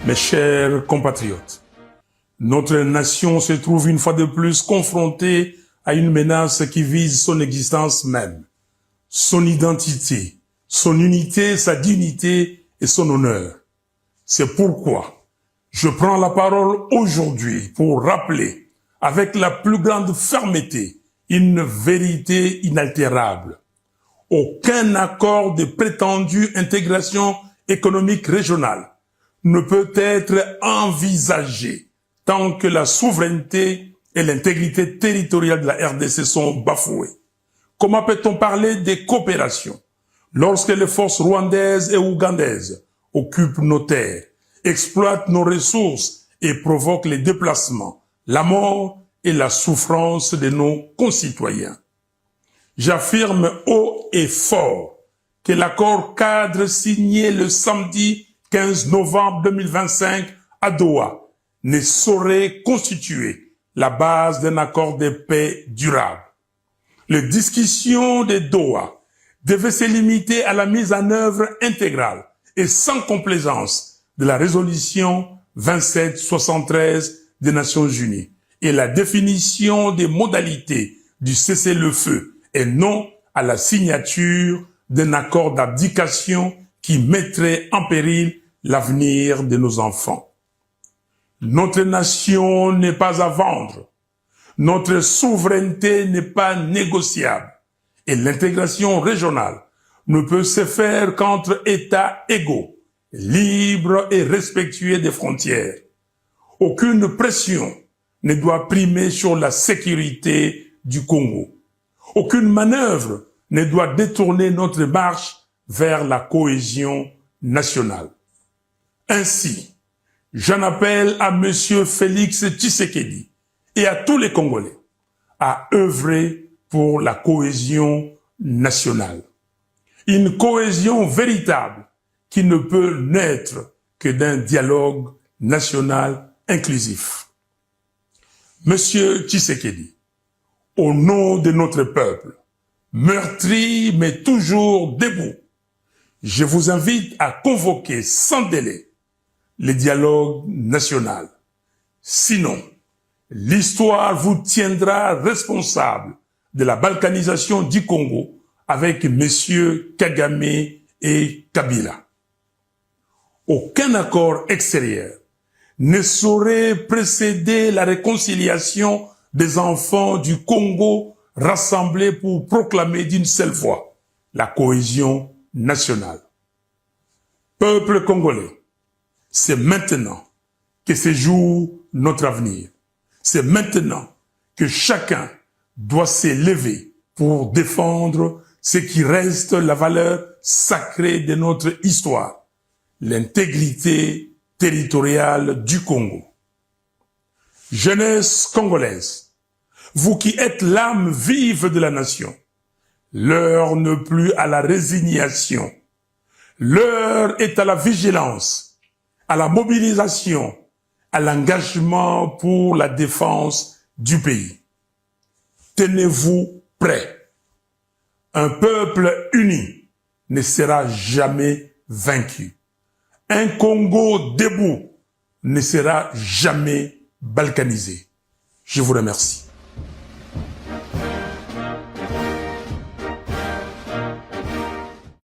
Mes chers compatriotes, notre nation se trouve une fois de plus confrontée à une menace qui vise son existence même, son identité, son unité, sa dignité et son honneur. C'est pourquoi je prends la parole aujourd'hui pour rappeler avec la plus grande fermeté une vérité inaltérable. Aucun accord de prétendue intégration économique régionale ne peut être envisagé tant que la souveraineté et l'intégrité territoriale de la RDC sont bafouées. Comment peut-on parler de coopération lorsque les forces rwandaises et ougandaises occupent nos terres, exploitent nos ressources et provoquent les déplacements, la mort et la souffrance de nos concitoyens? J'affirme haut et fort que l'accord cadre signé le samedi 15 novembre 2025 à Doha ne saurait constituer la base d'un accord de paix durable. Les discussions de Doha devaient se limiter à la mise en œuvre intégrale et sans complaisance de la résolution 2773 des Nations Unies et la définition des modalités du cessez-le-feu et non à la signature d'un accord d'abdication qui mettrait en péril l'avenir de nos enfants. Notre nation n'est pas à vendre. Notre souveraineté n'est pas négociable. Et l'intégration régionale ne peut se faire qu'entre États égaux, libres et respectueux des frontières. Aucune pression ne doit primer sur la sécurité du Congo. Aucune manœuvre ne doit détourner notre marche vers la cohésion nationale. Ainsi, j'en appelle à Monsieur Félix Tshisekedi et à tous les Congolais à œuvrer pour la cohésion nationale. Une cohésion véritable qui ne peut naître que d'un dialogue national inclusif. Monsieur Tshisekedi, au nom de notre peuple, meurtri mais toujours debout, je vous invite à convoquer sans délai le dialogue national. Sinon, l'histoire vous tiendra responsable de la balkanisation du Congo avec messieurs Kagame et Kabila. Aucun accord extérieur ne saurait précéder la réconciliation des enfants du Congo rassemblés pour proclamer d'une seule voix la cohésion nationale. Peuple congolais, c'est maintenant que se joue notre avenir. C'est maintenant que chacun doit s'élever pour défendre ce qui reste la valeur sacrée de notre histoire, l'intégrité territoriale du Congo. Jeunesse congolaise, vous qui êtes l'âme vive de la nation, l'heure n'est plus à la résignation, l'heure est à la vigilance, à la mobilisation, à l'engagement pour la défense du pays. Tenez-vous prêts. Un peuple uni ne sera jamais vaincu. Un Congo debout ne sera jamais balkanisé. Je vous remercie.